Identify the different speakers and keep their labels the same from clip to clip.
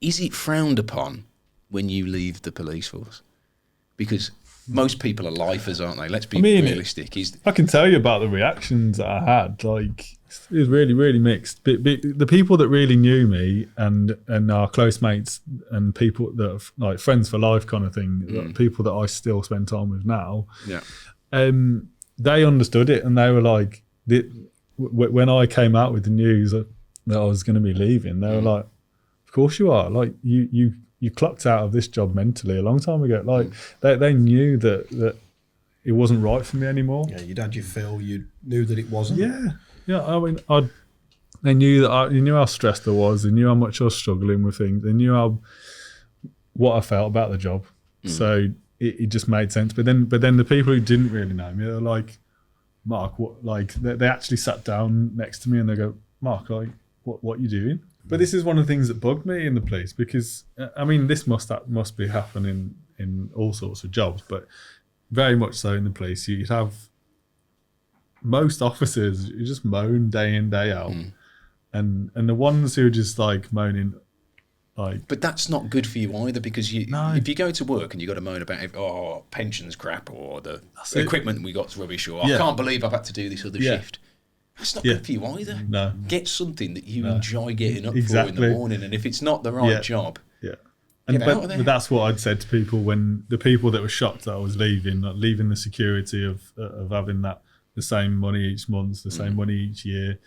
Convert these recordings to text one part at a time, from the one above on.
Speaker 1: is it frowned upon when you leave the police force? Because most people are lifers, aren't they? Let's be realistic.
Speaker 2: I can tell you about the reactions that I had. Like, it was really, really mixed. But the people that really knew me and our close mates and people that are like friends for life kind of thing, people that I still spend time with now, they understood it, and they were like, when I came out with the news that I was going to be leaving, they were like, "Of course you are. Like, you clocked out of this job mentally a long time ago." Like, they knew that it wasn't right for me anymore.
Speaker 3: Yeah, you'd had your fill. You knew that it wasn't.
Speaker 2: Yeah. I mean, they knew they knew how stressed I was. They knew how much I was struggling with things. They knew what I felt about the job. So it just made sense. But then the people who didn't really know me, they're like, "Mark, what?" Like, they actually sat down next to me and they go, "Mark, like, what are you doing?" But this is one of the things that bugged me in the police, because I mean, this must be happening in all sorts of jobs, but very much so in the police. You'd have most officers who just moan day in, day out, and the ones who are just like moaning, like. But
Speaker 1: that's not good for you either, because if you go to work and you got to moan about pensions crap, or the equipment we got's rubbish, or I can't believe I've had to do this other shift. That's not good for you either.
Speaker 2: No.
Speaker 1: Get something that you enjoy getting up for in the morning, and if it's not the right job, get out of there.
Speaker 2: But that's what I'd said to people when the people that were shocked that I was leaving, like leaving the security of having the same money each month, the same money each year.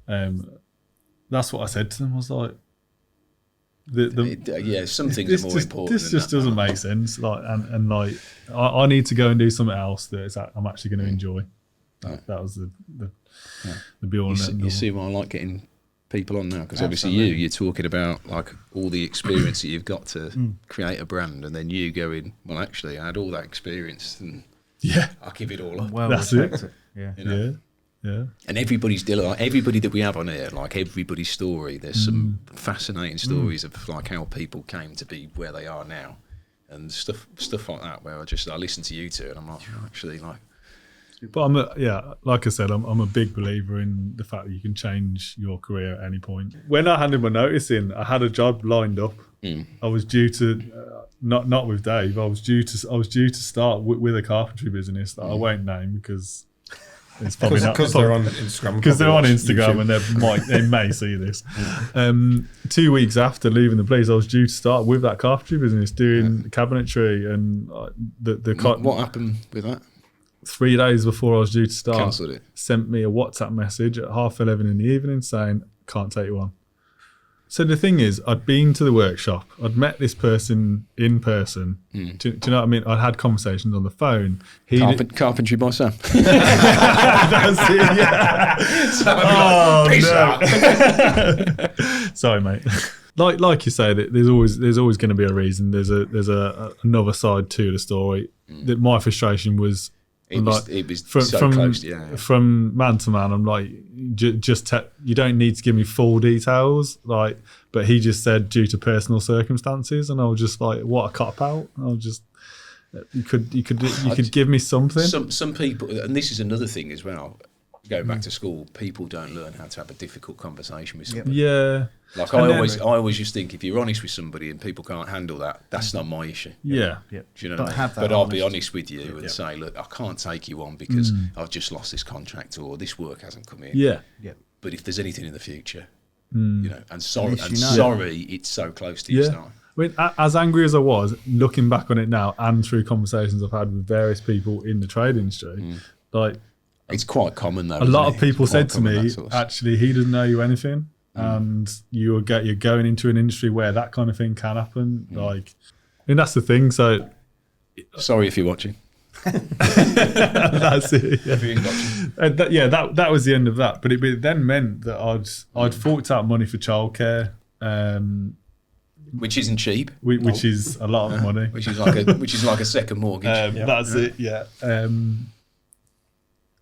Speaker 2: That's what I said to them. I was like,
Speaker 1: some things are more important.
Speaker 2: This just doesn't make sense. Like, and like, I need to go and do something else that I'm actually going to enjoy. That was the be all.
Speaker 1: You see why I like getting people on now, because obviously you're talking about like all the experience that you've got to create a brand, and then you going, well, actually, I had all that experience, and I'll give it all up.
Speaker 4: Well,
Speaker 2: that's
Speaker 4: it.
Speaker 2: Yeah.
Speaker 1: And everybody that we have on here, like everybody's story, there's some fascinating stories of like how people came to be where they are now, and stuff like that. Where I listen to you two, and I'm like, actually, like.
Speaker 2: But like I said, I'm a big believer in the fact that you can change your career at any point. When I handed my notice in, I had a job lined up. I was due to not with Dave. I was due to start with a carpentry business that I won't name because it's probably not,
Speaker 3: because they're on Instagram.
Speaker 2: Because they're on Instagram and they may see this. 2 weeks after leaving the place, I was due to start with that carpentry business doing cabinetry, and
Speaker 1: what happened with that?
Speaker 2: 3 days before I was due to start,
Speaker 1: cancelled it.
Speaker 2: Sent me a WhatsApp message at 11:30 in the evening saying, "Can't take you on." So the thing is, I'd been to the workshop, I'd met this person in person. Do you know what I mean? I'd had conversations on the phone.
Speaker 1: Carpentry by Sam.
Speaker 2: That's it, yeah. Sorry, mate. Like you say, there's always going to be a reason. There's another side to the story. That my frustration was.
Speaker 1: It was so close,
Speaker 2: From man to man, I'm like, you don't need to give me full details, like. But he just said due to personal circumstances, and I was just like, what a cop out. I was just, you could give me something.
Speaker 1: Some people, and this is another thing as well. Going back to school, people don't learn how to have a difficult conversation with somebody.
Speaker 2: Yeah.
Speaker 1: Like I always just think if you're honest with somebody and people can't handle that, that's not my issue.
Speaker 2: Yeah.
Speaker 1: Do you know what I mean? But I'll be honest with you and say, look, I can't take you on because I've just lost this contract or this work hasn't come in.
Speaker 2: Yeah.
Speaker 1: But if there's anything in the future, and sorry, it's so close to your start.
Speaker 2: I mean, as angry as I was, looking back on it now and through conversations I've had with various people in the trade industry, like.
Speaker 1: It's quite common though.
Speaker 2: A lot of people said to me, actually, he doesn't know you anything, and you're going into an industry where that kind of thing can happen. Like, and that's the thing. So,
Speaker 1: sorry if you're watching.
Speaker 2: That's it. Yeah. That was the end of that. But it then meant that I'd forked out money for childcare,
Speaker 1: which isn't cheap.
Speaker 2: Which is a lot of money.
Speaker 1: Which is like a second mortgage.
Speaker 2: That's it. Yeah.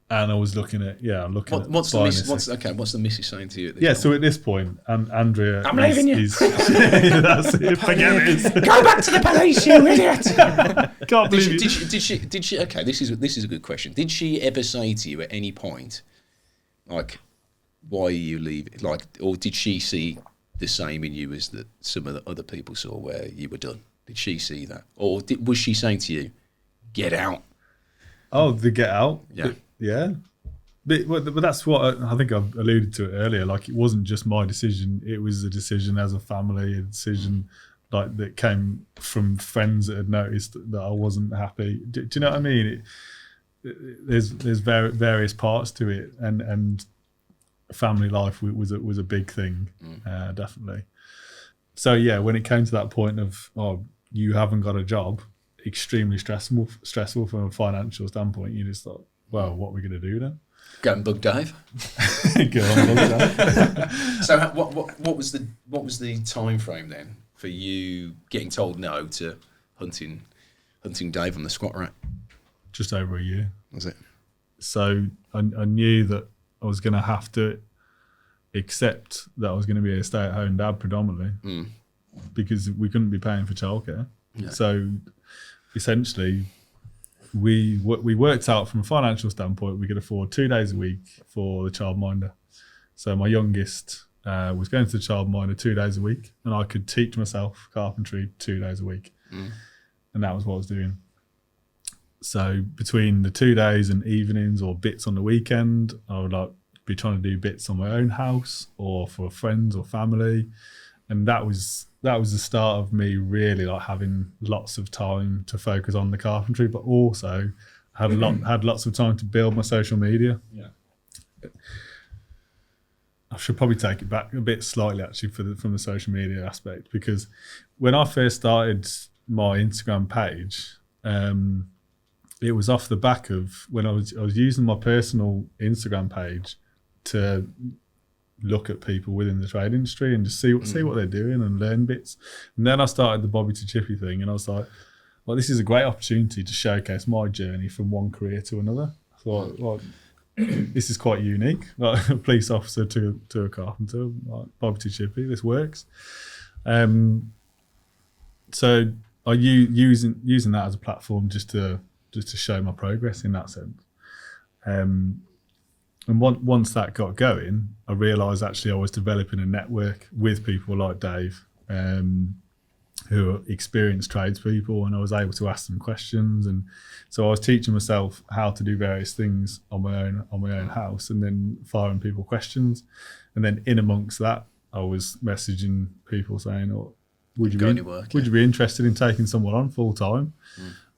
Speaker 2: And I was looking at what's
Speaker 1: the missus saying to you?
Speaker 2: So at this point, and Andrea,
Speaker 1: I'm leaving you.
Speaker 2: That's it. Forget it.
Speaker 1: Go back to the police, you idiot.
Speaker 2: Can't believe
Speaker 1: Did she? Okay, this is a good question. Did she ever say to you at any point, like, why are you leaving? Like, or did she see the same in you as that some of the other people saw where you were done? Did she see that? Or was she saying to you, get out?
Speaker 2: Oh, the get out?
Speaker 1: Yeah.
Speaker 2: Yeah. But that's what I think I've alluded to it earlier. Like, it wasn't just my decision. It was a decision as a family, a decision like that came from friends that had noticed that I wasn't happy. Do you know what I mean? There's various parts to it, and family life was a big thing, definitely. So yeah, when it came to that point of, oh, you haven't got a job, extremely stressful from a financial standpoint. You just thought, well, what are we going to do then?
Speaker 1: Go and bug Dave.
Speaker 2: Go on, bug Dave.
Speaker 1: So what was the time frame then for you getting told no to hunting Dave on the squat rack?
Speaker 2: Just over a year.
Speaker 1: Was it?
Speaker 2: So I knew that I was going to have to accept that I was going to be a stay-at-home dad predominantly, because we couldn't be paying for childcare.
Speaker 1: Yeah.
Speaker 2: So essentially, we worked out from a financial standpoint, we could afford 2 days a week for the childminder. So my youngest was going to the childminder 2 days a week, and I could teach myself carpentry 2 days a week. And that was what I was doing. So between the 2 days and evenings or bits on the weekend, I would like be trying to do bits on my own house or for friends or family. And that was the start of me really like having lots of time to focus on the carpentry, but also had lots of time to build my social media.
Speaker 3: Yeah.
Speaker 2: I should probably take it back a bit slightly actually from the social media aspect, because when I first started my Instagram page, it was off the back of when I was using my personal Instagram page to look at people within the trade industry and just see what they're doing and learn bits. And then I started the Bobby to Chippy thing, and I was like, well, this is a great opportunity to showcase my journey from one career to another. I thought, well, this is quite unique, like a police officer to a carpenter, like Bobby to Chippy, this works. So I using that as a platform just to show my progress in that sense. And once that got going, I realised actually I was developing a network with people like Dave, who are experienced tradespeople, and I was able to ask them questions. And so I was teaching myself how to do various things on my own house, and then firing people questions. And then in amongst that, I was messaging people saying, "Oh, would you be interested in taking someone on full time?"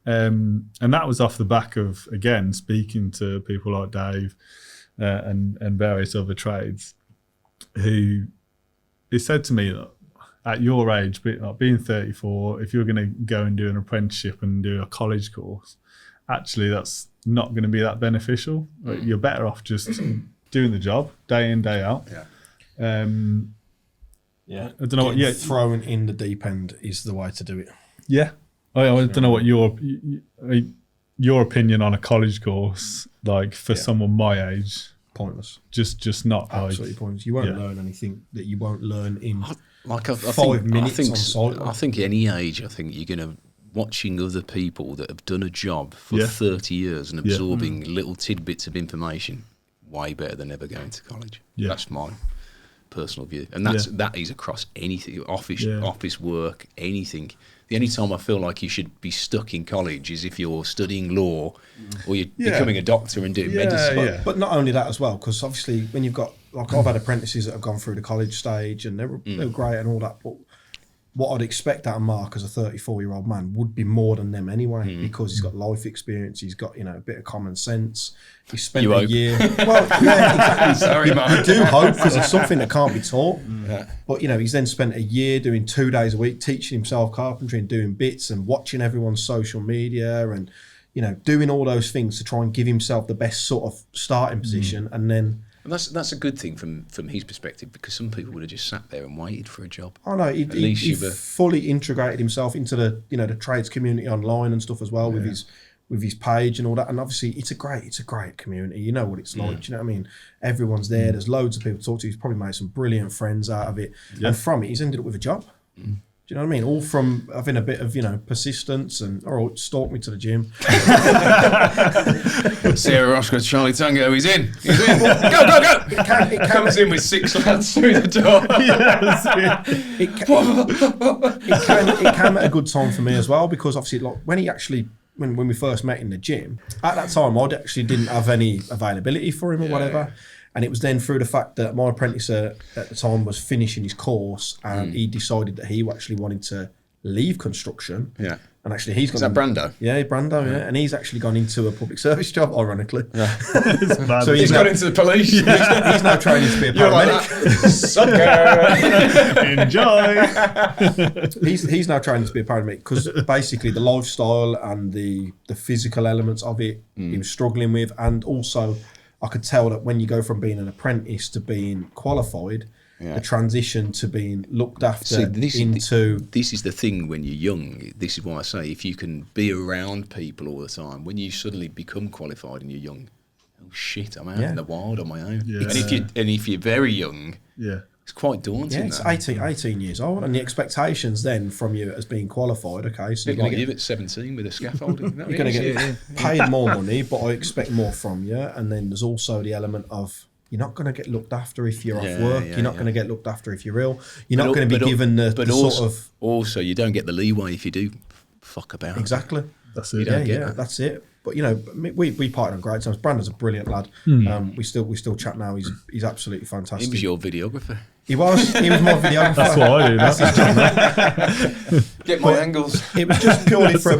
Speaker 2: And that was off the back of, again, speaking to people like Dave and various other trades who said to me that at your age, being 34, if you're going to go and do an apprenticeship and do a college course, actually that's not going to be that beneficial. Like, you're better off just doing the job day in, day out.
Speaker 3: Yeah.
Speaker 2: I don't know what. Yeah,
Speaker 3: throwing in the deep end is the way to do it.
Speaker 2: Yeah. I don't know what your opinion on a college course, like for someone my age.
Speaker 3: Pointless.
Speaker 2: Just not
Speaker 3: absolutely
Speaker 2: like,
Speaker 3: pointless. You won't learn anything that you won't learn in
Speaker 1: I
Speaker 3: 5 minutes on site.
Speaker 1: I think any age, I think you're going to watching other people that have done a job for 30 years and absorbing little tidbits of information way better than ever going to college.
Speaker 2: Yeah.
Speaker 1: That's my personal view, and that is across anything, office work, anything. The only time I feel like you should be stuck in college is if you're studying law or you're becoming a doctor and doing medicine.
Speaker 3: But not only that as well, because obviously when you've got, like, I've had apprentices that have gone through the college stage and they're great and all that, but what I'd expect out of Mark as a 34-year-old man would be more than them anyway, because he's got life experience, he's got, a bit of common sense. He spent a year. Well, yeah, exactly.
Speaker 1: Sorry, Mark.
Speaker 3: I do hope, because it's something that can't be taught. But he's then spent a year doing 2 days a week teaching himself carpentry and doing bits and watching everyone's social media and doing all those things to try and give himself the best sort of starting position, and then.
Speaker 1: And that's a good thing from his perspective, because some people would have just sat there and waited for a job.
Speaker 3: Oh no, he fully integrated himself into the the trades community online and stuff as well, with his page and all that. And obviously it's a great community. You know what it's like. Do you know what I mean? Everyone's there. There's loads of people to talk to. He's probably made some brilliant friends out of it, and from it he's ended up with a job. Do you know what I mean? All from having a bit of, persistence and, stalk me to the gym.
Speaker 1: Sarah Oscar, Charlie Tango, he's in. He's in. Go. It comes in with 6 lads through the door.
Speaker 3: It came at a good time for me as well, because obviously, like, when we first met in the gym, at that time, I actually didn't have any availability for him or whatever. And it was then through the fact that my apprentice at the time was finishing his course, and he decided that he actually wanted to leave construction.
Speaker 1: Yeah.
Speaker 3: And actually he's gone...
Speaker 1: Is that Brando?
Speaker 3: Yeah, Brando, yeah. And he's actually gone into a public service job, ironically.
Speaker 1: Yeah.
Speaker 3: So
Speaker 1: he's gone into the police.
Speaker 3: He's now training to be a paramedic.
Speaker 2: Enjoy.
Speaker 3: He's now training to be a paramedic, because basically the lifestyle and the physical elements of it he was struggling with, and also I could tell that when you go from being an apprentice to being qualified, the transition to being looked after
Speaker 1: this is the thing when you're young. This is why I say, if you can be around people all the time, when you suddenly become qualified and you're young, oh shit, I'm out in the wild on my own. Yeah. And if you're very young, it's quite daunting.
Speaker 3: Yeah, it's 18 years old, and the expectations then from you as being qualified, okay, so
Speaker 1: you're going to give it 17 with a scaffolding.
Speaker 3: You're going to get paid more money, but I expect more from you. And then there's also the element of, you're not going to get looked after if you're off work. You're not going to get looked after if you're ill. You're not going to be given the sort of...
Speaker 1: Also, you don't get the leeway if you do fuck about.
Speaker 3: Exactly.
Speaker 2: That's it.
Speaker 3: That's it. But, we partied on great times. Brandon's a brilliant lad. We still chat now. He's absolutely fantastic.
Speaker 1: He was your videographer.
Speaker 3: He was my videographer.
Speaker 2: That's what I do. That's his job.
Speaker 1: Get my angles.
Speaker 3: It was just purely for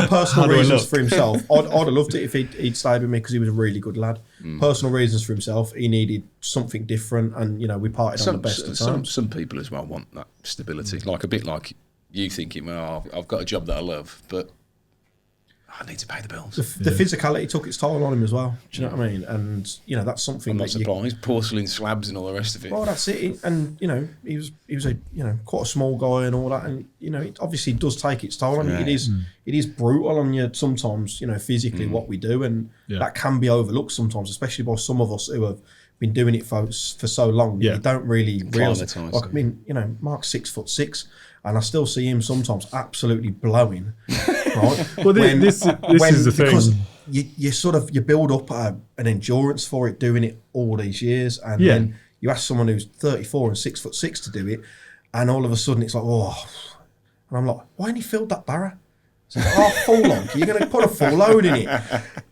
Speaker 3: personal reasons for himself. I'd have loved it if he'd stayed with me, because he was a really good lad. Personal reasons for himself. He needed something different, and we partied on the best of times.
Speaker 1: Some people as well want that stability, like a bit like you thinking, well, I've got a job that I love, but I need to pay the bills.
Speaker 3: The physicality took its toll on him as well. Do you know what I mean? And that's something.
Speaker 1: I'm not surprised. Porcelain slabs and all the rest of it.
Speaker 3: Well, that's it. And he was a quite a small guy and all that. And it obviously does take its toll on you. It is brutal on you sometimes. Physically what we do, and that can be overlooked sometimes, especially by some of us who have been doing it for so long. You don't really realise. Like, I mean, Mark's 6'6", and I still see him sometimes absolutely blowing. Right?
Speaker 2: Well, this is the thing.
Speaker 3: Because you build up an endurance for it, doing it all these years, and then you ask someone who's 34 and 6'6" to do it, and all of a sudden it's like, and I'm like, why ain't he filled that barra? It's like, full on. You're going to put a full load in it,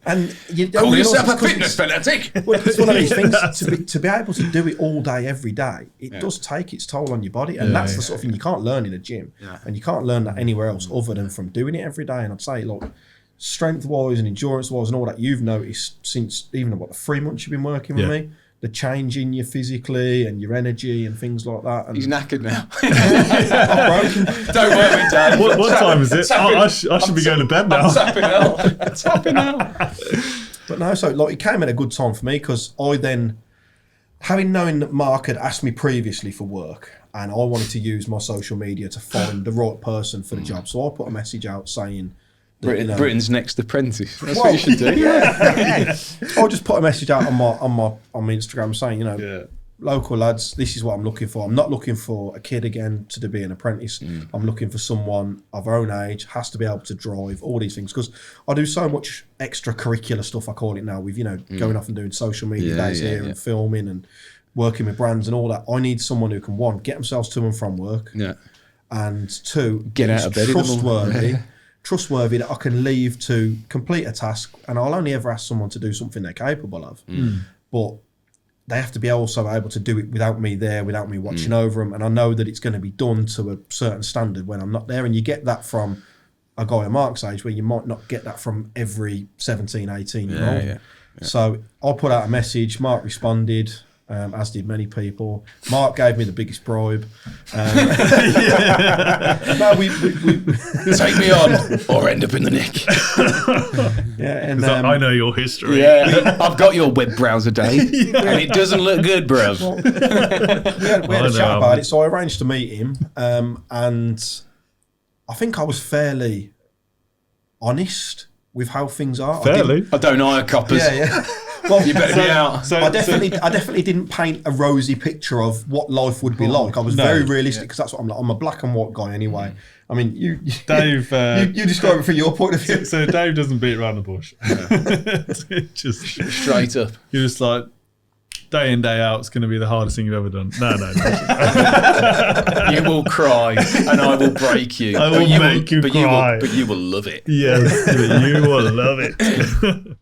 Speaker 3: and you don't
Speaker 1: call yourself a fitness fanatic.
Speaker 3: Well, it's one of these things. To be able to do it all day, every day, it does take its toll on your body, and that's the sort of thing you can't learn in a gym, and you can't learn that anywhere else other than from doing it every day. And I'd say, look, strength-wise and endurance-wise and all that, you've noticed since even the 3 months you've been working with me, the change in you physically and your energy and things like that. And
Speaker 1: he's knackered now.
Speaker 3: I'm broken.
Speaker 1: Don't worry, Dad.
Speaker 2: What time is it? I should be going to bed now.
Speaker 1: I'm tapping out.
Speaker 3: But no, so it came at a good time for me, because I then, knowing that Mark had asked me previously for work, and I wanted to use my social media to find the right person for the job, so I put a message out saying,
Speaker 1: Britain's Next Apprentice. That's what you should do.
Speaker 3: I'll just put a message out on my Instagram saying, local lads, this is what I'm looking for. I'm not looking for a kid again to be an apprentice. I'm looking for someone of our own age, has to be able to drive, all these things. Because I do so much extracurricular stuff, I call it now, with going off and doing social media days here and filming and working with brands and all that. I need someone who can, one, get themselves to and from work, and two,
Speaker 1: get out of bed,
Speaker 3: trustworthy that I can leave to complete a task, and I'll only ever ask someone to do something they're capable of. But they have to be also able to do it without me there, without me watching over them, and I know that it's going to be done to a certain standard when I'm not there. And you get that from a guy of Mark's age, where you might not get that from every 17, 18-year-old. So I put out a message, Mark responded, as did many people. Mark gave me the biggest bribe. No, we
Speaker 1: take me on or end up in the nick.
Speaker 3: And
Speaker 2: I know your history.
Speaker 1: I've got your web browser, Dave, and it doesn't look good, bruv.
Speaker 3: Well, we had a chat about it, so I arranged to meet him, and I think I was fairly honest with how things are.
Speaker 2: Fairly?
Speaker 1: I don't hire coppers.
Speaker 3: Well,
Speaker 1: You better be out.
Speaker 3: I definitely didn't paint a rosy picture of what life would be like. I was very realistic because that's what I'm like. I'm a black and white guy anyway. I mean,
Speaker 2: Dave,
Speaker 3: you describe it from your point of view.
Speaker 2: So Dave doesn't beat around the bush. Just
Speaker 1: Straight up.
Speaker 2: you're just like, day in, day out, it's going to be the hardest thing you've ever done. No.
Speaker 1: You will cry and I will break you.
Speaker 2: I will make you cry.
Speaker 1: But you will love it.
Speaker 2: Yes, you will love it.